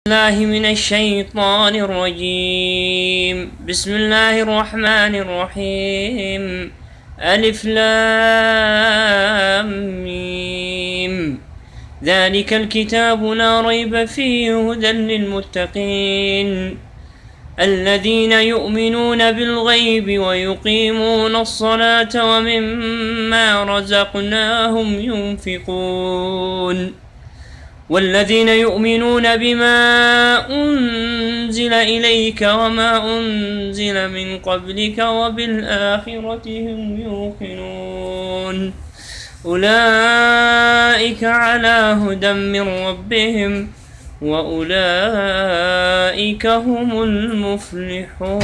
الله من الشيطان الرجيم. بسم الله الرحمن الرحيم. ألف لام ميم. ذلك الكتاب لا ريب فيه هدى للمتقين الذين يؤمنون بالغيب ويقيمون الصلاة ومما رزقناهم ينفقون والذين يؤمنون بما أنزل إليك وما أنزل من قبلك وبالآخرة هم يوقنون أولئك على هدى من ربهم وأولئك هم المفلحون.